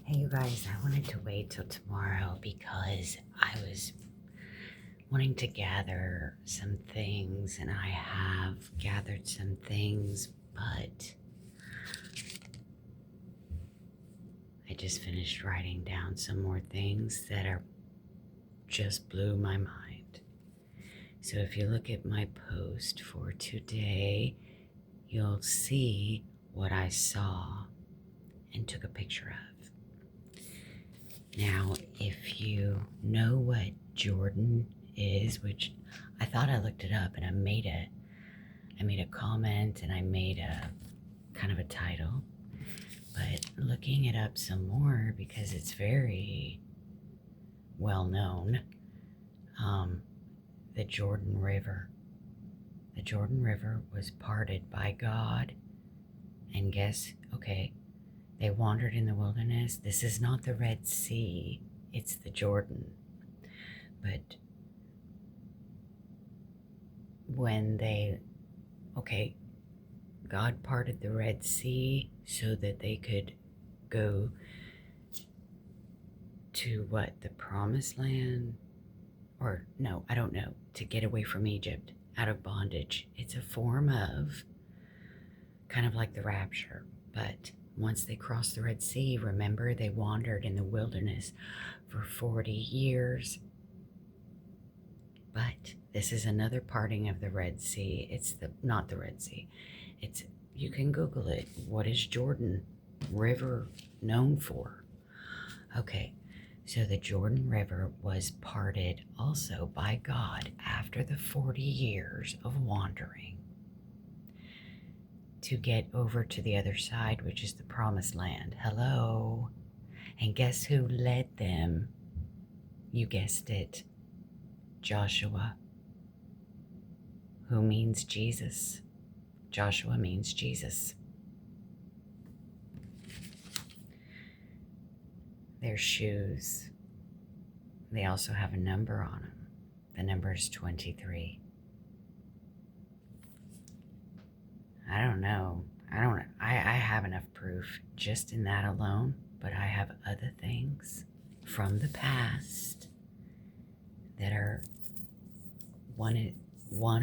Hey, you guys, I wanted to wait till tomorrow because I was wanting to gather some things, and I have gathered some things, but I just finished writing down some more things that are just blew my mind. So if you look at my post for today, you'll see what I saw and took a picture of. Now, if you know what Jordan is, which I thought I looked it up, and I made a comment, and I made a kind of a title, but looking it up some more because it's very well known. The Jordan River. The Jordan River was parted by God, and okay, they wandered in the wilderness. This is not the Red Sea, it's the Jordan. But God parted the Red Sea so that they could go to the Promised Land? Or no, I don't know, to get away from Egypt, out of bondage. It's a form of kind of like the rapture. But once they crossed the Red Sea, remember, they wandered in the wilderness for 40 years. But this is another parting of the Red Sea. It's not the Red Sea. You can Google it. What is Jordan River known for? Okay, so the Jordan River was parted also by God after the 40 years of wandering to get over to the other side, which is the Promised Land. Hello. And guess who led them? You guessed it, Joshua, who means Jesus. Joshua means Jesus. Their shoes, they also have a number on them. The number is 23. I don't know. I have enough proof just in that alone, but I have other things from the past that are one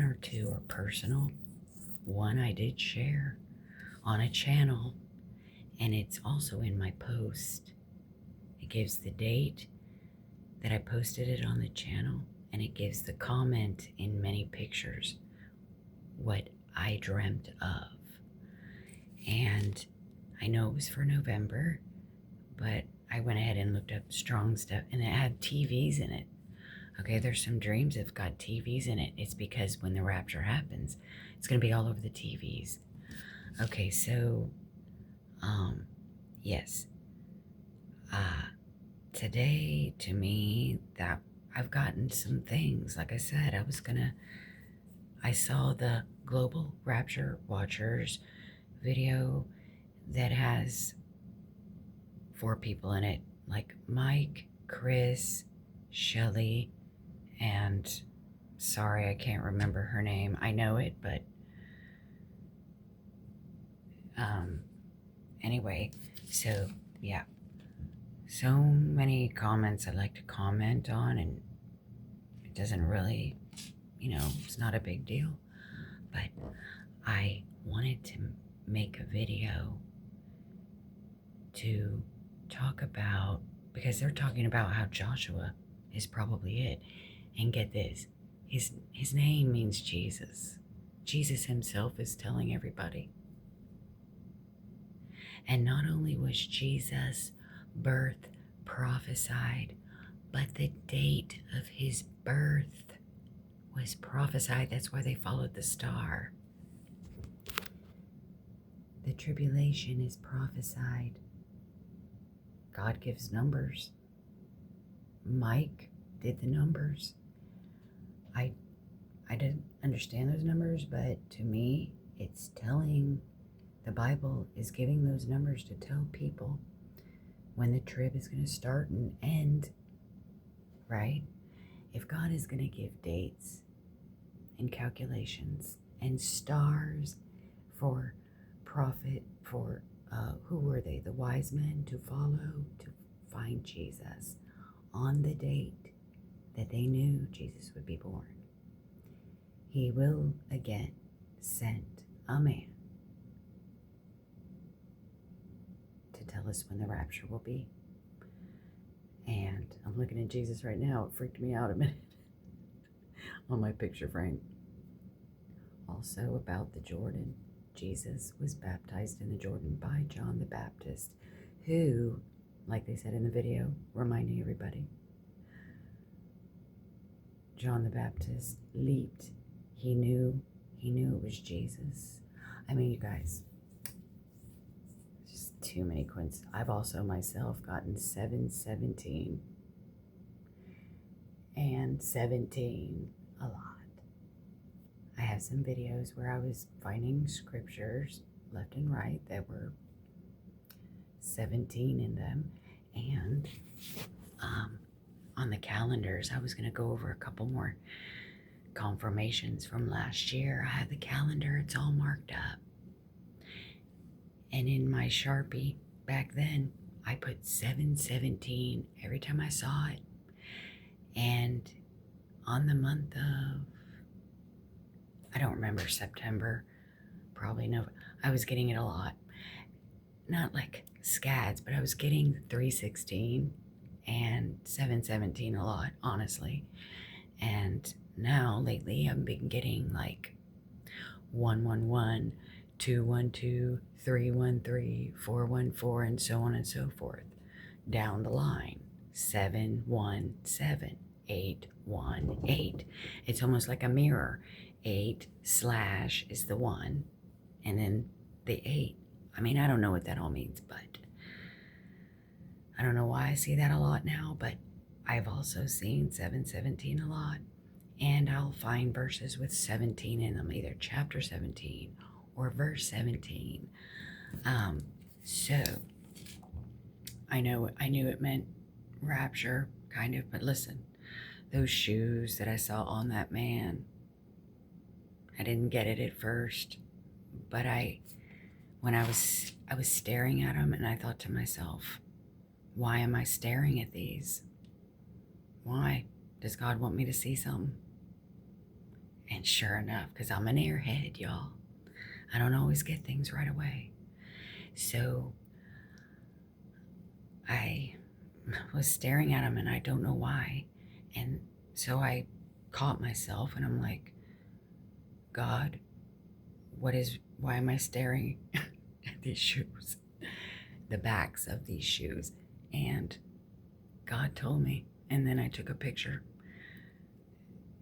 or two are personal. One I did share on a channel, and it's also in my post. It gives the date that I posted it on the channel, and it gives the comment in many pictures what I dreamt of. And I know it was for November, but I went ahead and looked up strong stuff, and it had TVs in it. Okay, there's some dreams that have got TVs in it. It's because when the rapture happens, it's going to be all over the TVs. Okay, so, yes. Today, to me, that I've gotten some things. Like I said, I saw the Global Rapture Watchers video that has 4 people in it, like Mike, Chris, Shelly, and sorry, I can't remember her name. I know it, but anyway, so yeah. So many comments I'd like to comment on, and it doesn't really, it's not a big deal. But I wanted to make a video to talk about, because they're talking about how Joshua is probably it. And get this, his name means Jesus. Jesus himself is telling everybody. And not only was Jesus' birth prophesied, but the date of his birth was prophesied. That's why they followed the star. The tribulation is prophesied. God gives numbers. Mike did the numbers. I didn't understand those numbers, but to me, it's telling, the Bible is giving those numbers to tell people when the trib is going to start and end, right? If God is going to give dates and calculations and stars for profit, for who were they? The wise men to follow to find Jesus on the date that they knew Jesus would be born. He will again send a man to tell us when the rapture will be. And I'm looking at Jesus right now. It freaked me out a minute on my picture frame. Also about the Jordan. Jesus was baptized in the Jordan by John the Baptist, who, like they said in the video, reminding everybody, John the Baptist leaped. He knew it was Jesus. I mean, you guys, just too many coincidences. I've also myself gotten 717 and 17 a lot. I have some videos where I was finding scriptures left and right that were 17 in them. And on the calendars, I was going to go over a couple more confirmations from last year. I had the calendar, it's all marked up. And in my Sharpie back then, I put 717 every time I saw it. And on the month of, I don't remember, September, probably no, I was getting it a lot. Not like scads, but I was getting 316 and 717 a lot, honestly. And now lately I've been getting like 111, 212, 313, 414, and so on and so forth. Down the line, 717, 818. It's almost like a mirror. 8 / is the 1, and then the 8. I mean, I don't know what that all means, but I don't know why I see that a lot now, but I've also seen 717 a lot, and I'll find verses with 17 in them, either chapter 17 or verse 17. So I knew it meant rapture, kind of, but listen, those shoes that I saw on that man, I didn't get it at first, but when I was staring at them, and I thought to myself, why am I staring at these? Why? Does God want me to see something? And sure enough, because I'm an airhead, y'all, I don't always get things right away. So I was staring at them, and I don't know why. And so I caught myself, and I'm like, God, why am I staring at these shoes? The backs of these shoes. And God told me, and then I took a picture.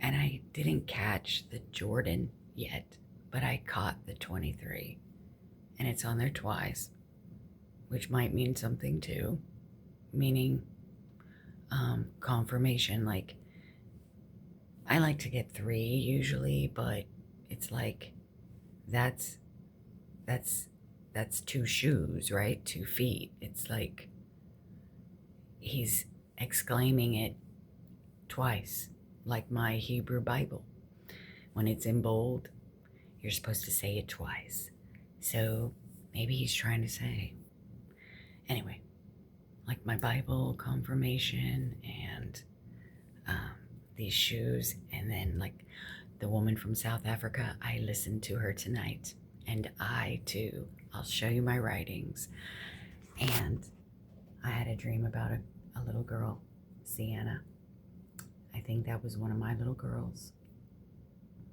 And I didn't catch the Jordan yet, but I caught the 23. And it's on there twice, which might mean something too. Meaning confirmation. Like, I like to get 3 usually, but it's like that's 2 shoes, right? 2 feet. It's like he's exclaiming it twice, like my Hebrew Bible. When it's in bold, you're supposed to say it twice. So maybe he's trying to say, anyway, like my Bible confirmation and these shoes, and then like the woman from South Africa, I listened to her tonight, and I too, I'll show you my writings. And I had a dream about a little girl, Sienna. I think that was one of my little girls,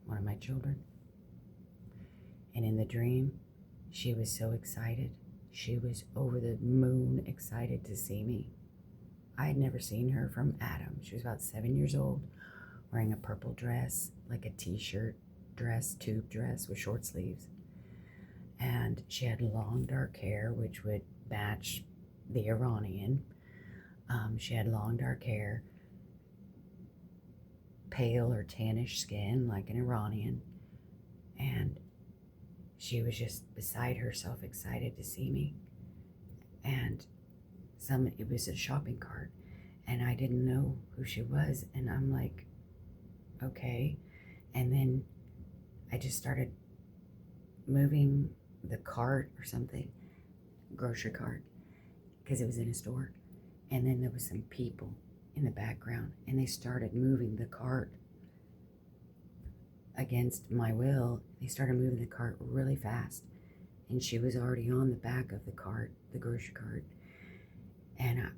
one of my children. And in the dream, she was so excited. She was over the moon excited to see me. I had never seen her from Adam. She was about 7 years old, wearing a purple dress, like a t-shirt dress, tube dress with short sleeves. And she had long dark hair, which would match the Iranian. She had long dark hair, pale or tannish skin like an Iranian. And she was just beside herself, excited to see me. And it was a shopping cart, and I didn't know who she was, and I'm like, okay. And then I just started moving the cart or something, grocery cart because it was in a store. And then there was some people in the background, and they started moving the cart against my will. They started moving the cart really fast, and she was already on the back of the cart, the grocery cart. And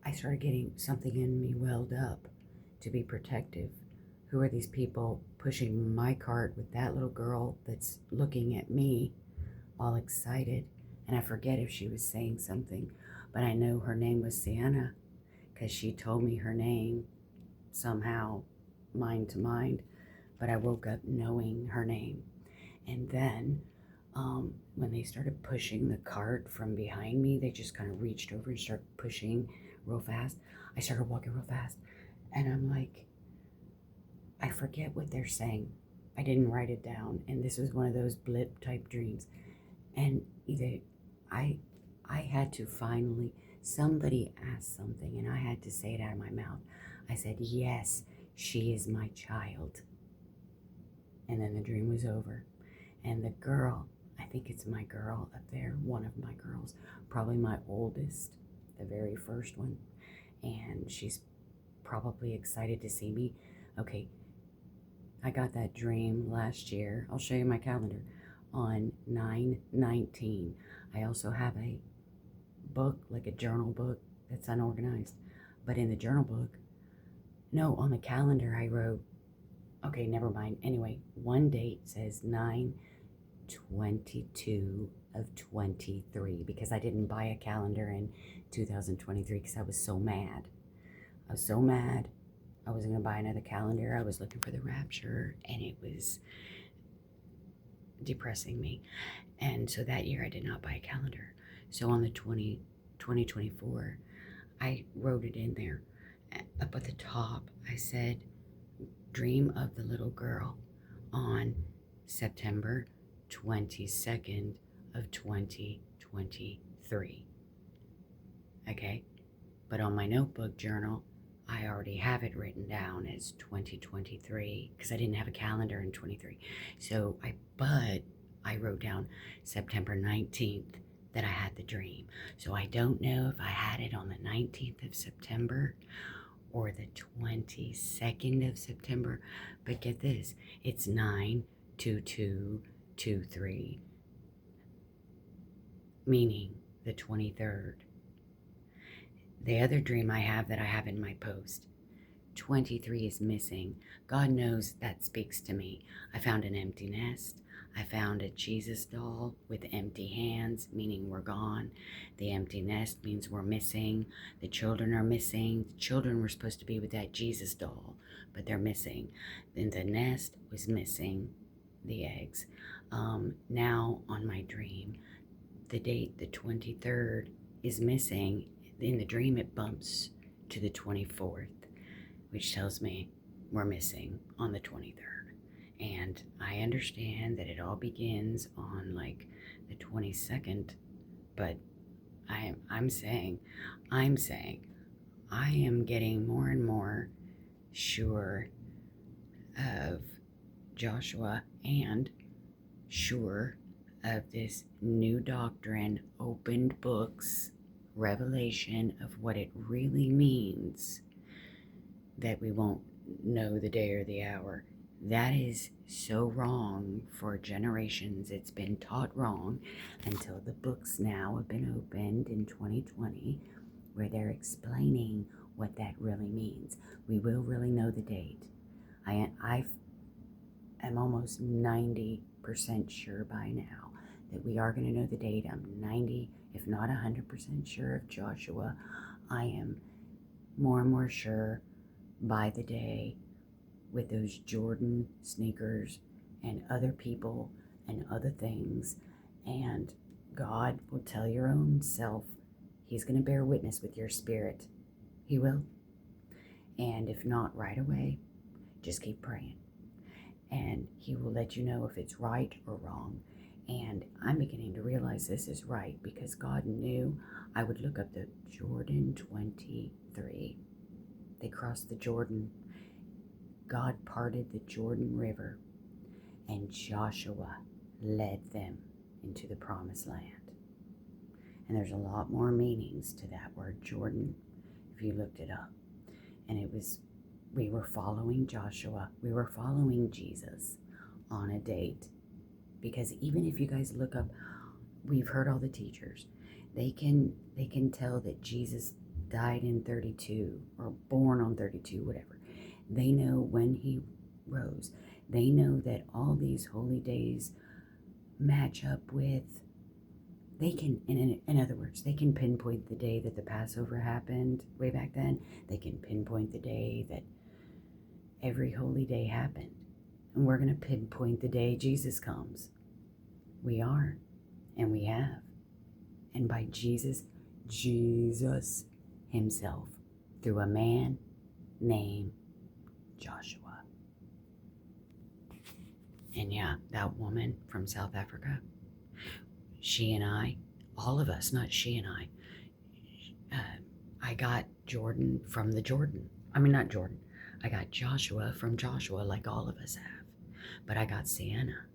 I started getting something in me welled up to be protective. Who are these people pushing my cart with that little girl that's looking at me all excited? And I forget if she was saying something, but I know her name was Sienna because she told me her name somehow, mind to mind, but I woke up knowing her name. And then when they started pushing the cart from behind me, they just kind of reached over and started pushing real fast. I started walking real fast, and I'm like, I forget what they're saying. I didn't write it down, and this was one of those blip type dreams. And either I had to finally, somebody asked something, and I had to say it out of my mouth. I said, yes, she is my child. And then the dream was over. And the girl, I think it's my girl up there, one of my girls, probably my oldest, the very first one. And she's probably excited to see me. Okay, I got that dream last year. I'll show you my calendar on 9/19. I also have a book, like a journal book that's unorganized. But in the journal book, no, on the calendar I wrote, okay, never mind. Anyway, one date says 9/22 of 23 because I didn't buy a calendar in 2023 because I was so mad. I was so mad. I wasn't going to buy another calendar. I was looking for the rapture, and it was depressing me. And so that year I did not buy a calendar. So on the 2024, I wrote it in there. Up at the top, I said, dream of the little girl on September 22nd of 2023. Okay? But on my notebook journal, I already have it written down as 2023 because I didn't have a calendar in 23. But I wrote down September 19th that I had the dream. So I don't know if I had it on the 19th of September or the 22nd of September. But get this, it's 9/22/23, meaning the 23rd. The other dream I have that I have in my post, 23 is missing. God knows that speaks to me. I found an empty nest. I found a Jesus doll with empty hands, meaning we're gone. The empty nest means we're missing. The children are missing. The children were supposed to be with that Jesus doll, but they're missing. Then the nest was missing the eggs. Now on my dream, the date, the 23rd, is missing. In the dream, it bumps to the 24th, which tells me we're missing on the 23rd. And I understand that it all begins on like the 22nd, but I'm saying I am getting more and more sure of Joshua and sure of this new doctrine, opened books, revelation of what it really means that we won't know the day or the hour. That is so wrong for generations. It's been taught wrong until the books now have been opened in 2020 where they're explaining what that really means. We will really know the date. I am almost 90% sure by now that we are going to know the date. I'm 90, if not 100% sure of Joshua. I am more and more sure by the day with those Jordan sneakers and other people and other things. And God will tell your own self, He's going to bear witness with your spirit. He will. And if not right away, just keep praying. And He will let you know if it's right or wrong. And I'm beginning to realize this is right because God knew I would look up the Jordan 23. They crossed the Jordan. God parted the Jordan River, and Joshua led them into the promised land. And there's a lot more meanings to that word Jordan if you looked it up. And it was, we were following Joshua, we were following Jesus on a date. Because even if you guys look up, we've heard all the teachers, they can tell that Jesus died in 32 or born on 32, whatever. They know when he rose. They know that all these holy days match up with, they can, in other words, they can pinpoint the day that the Passover happened way back then. They can pinpoint the day that every holy day happened. And we're going to pinpoint the day Jesus comes. We are, and we have. And by Jesus himself, through a man named Joshua. And yeah, that woman from South Africa, she and I, all of us, not she and I got Jordan from the Jordan. I mean, not Jordan. I got Joshua from Joshua, like all of us have. But I got Sienna.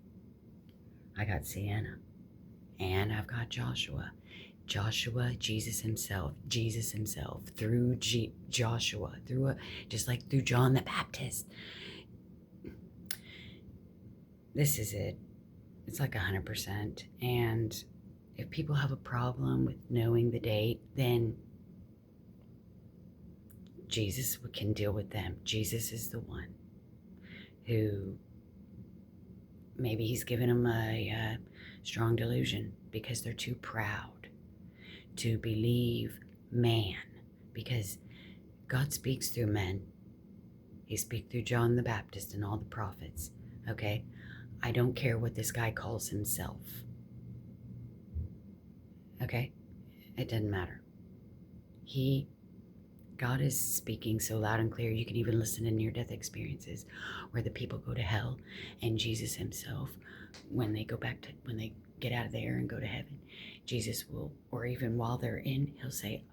And I've got Joshua. Joshua, Jesus himself, through Joshua, just like through John the Baptist. This is it. It's like 100%. And if people have a problem with knowing the date, then Jesus can deal with them. Jesus is the one who, maybe he's given them a strong delusion because they're too proud to believe man, because God speaks through men. He speaks through John the Baptist and all the prophets, okay? I don't care what this guy calls himself, okay? It doesn't matter. God is speaking so loud and clear. You can even listen to near-death experiences where the people go to hell, and Jesus himself, when they get out of there and go to heaven, Jesus will, or even while they're in, he'll say,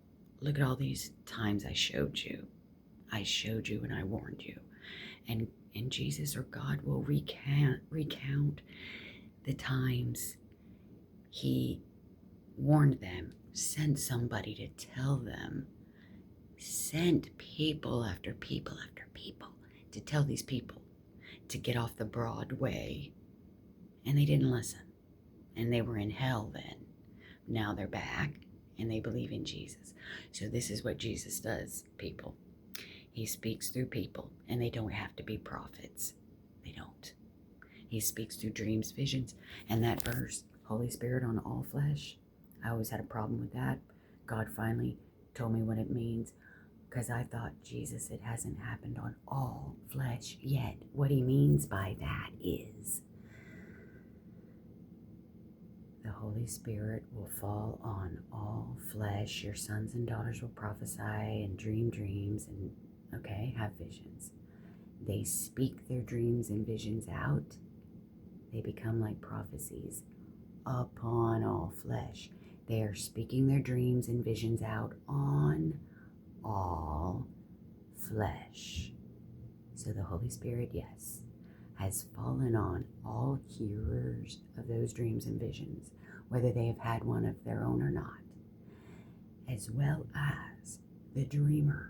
look at all these times I showed you and I warned you. And Jesus or God will recount the times he warned them, sent somebody to tell them, sent people after people after people to tell these people to get off the broad way. And they didn't listen. And they were in hell then. Now they're back and they believe in Jesus. So this is what Jesus does, people. He speaks through people, and they don't have to be prophets. They don't. He speaks through dreams, visions. And that verse, Holy Spirit on all flesh, I always had a problem with that. God finally told me what it means, because I thought, Jesus, it hasn't happened on all flesh yet. What he means by that is the Holy Spirit will fall on all flesh. Your sons and daughters will prophesy and dream dreams and, have visions. They speak their dreams and visions out. They become like prophecies upon all flesh. They are speaking their dreams and visions out on all flesh. So the Holy Spirit, yes, has fallen on all hearers of those dreams and visions, whether they have had one of their own or not, as well as the dreamer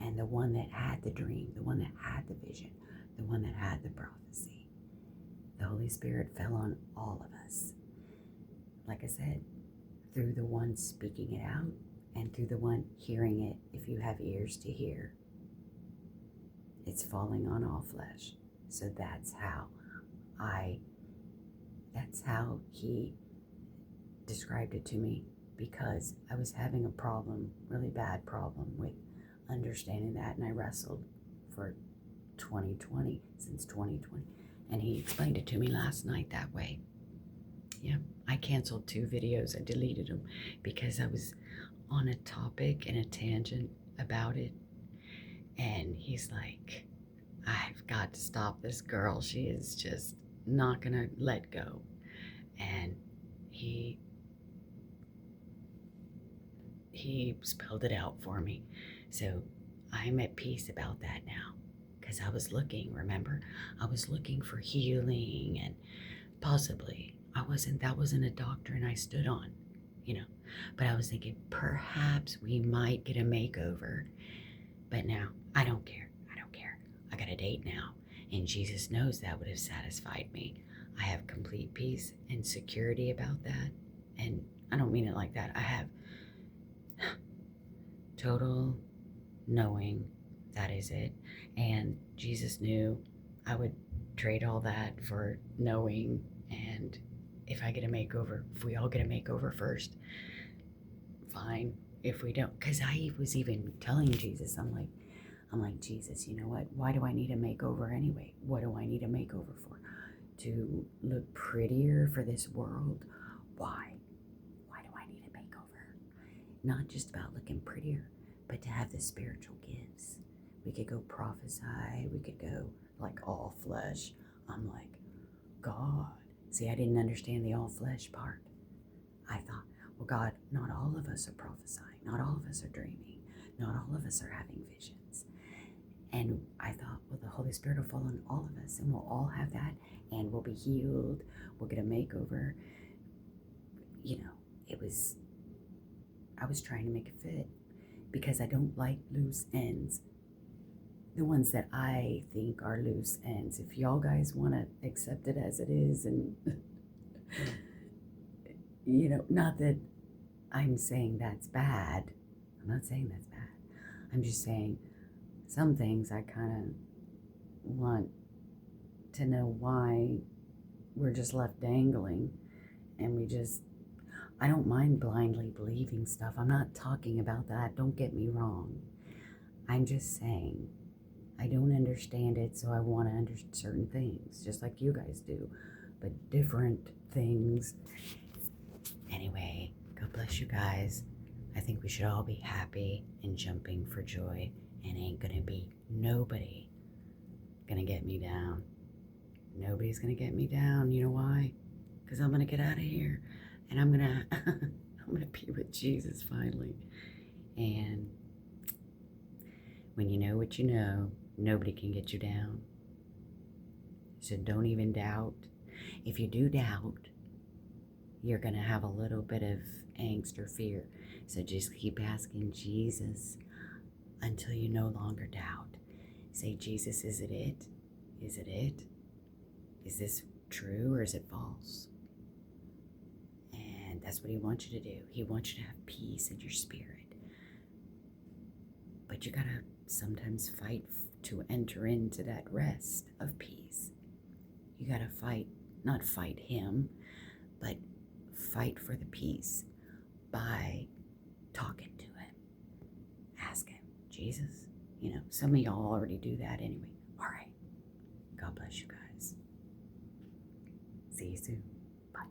and the one that had the dream, the one that had the vision, the one that had the prophecy. The Holy Spirit fell on all of us. Like I said, through the one speaking it out and through the one hearing it, if you have ears to hear. It's falling on all flesh. So that's how he described it to me, because I was having a problem, really bad problem with understanding that, and I wrestled for 2020, since 2020, and he explained it to me last night that way. Yeah, I canceled 2 videos. I deleted them because I was on a topic and a tangent about it, and he's like, I've got to stop this girl. She is just not gonna let go. And he spelled it out for me. So I'm at peace about that now, because I was looking, remember? I was looking for healing, and possibly that wasn't a doctrine I stood on. But I was thinking perhaps we might get a makeover. But now I don't care. I don't care. I got a date now. And Jesus knows that would have satisfied me. I have complete peace and security about that. And I don't mean it like that. I have total knowing that is it. And Jesus knew I would trade all that for knowing. And if I get a makeover, if we all get a makeover first, fine. If we don't, because I was even telling Jesus, I'm like, Jesus, you know what? Why do I need a makeover anyway? What do I need a makeover for? To look prettier for this world? Why? Why do I need a makeover? Not just about looking prettier, but to have the spiritual gifts. We could go prophesy. We could go like all flesh. I'm like, God. See, I didn't understand the all flesh part. I thought, well, God, not all of us are prophesying. Not all of us are dreaming. Not all of us are having visions. And I thought, well, the Holy Spirit will fall on all of us and we'll all have that and we'll be healed. We'll get a makeover. I was trying to make it fit because I don't like loose ends. The ones that I think are loose ends. If y'all guys want to accept it as it is and, not that I'm saying that's bad. I'm not saying that's bad. I'm just saying some things I kind of want to know why we're just left dangling and I don't mind blindly believing stuff. I'm not talking about that. Don't get me wrong. I'm just saying I don't understand it, so I want to understand certain things, just like you guys do, but different things. Anyway, God bless you guys. I think we should all be happy and jumping for joy, and ain't gonna be nobody gonna get me down. Nobody's gonna get me down. You know why? Because I'm gonna get out of here, and I'm gonna be with Jesus finally. And when you know what you know, nobody can get you down. So don't even doubt. If you do doubt, you're going to have a little bit of angst or fear. So just keep asking Jesus until you no longer doubt. Say, Jesus, is it it? Is it it? Is this true or is it false? And that's what he wants you to do. He wants you to have peace in your spirit. But you got to sometimes fight to enter into that rest of peace. You got to fight, not fight him, but fight for the peace by talking to him. Ask him, Jesus, some of y'all already do that anyway. All right. God bless you guys. See you soon. Bye.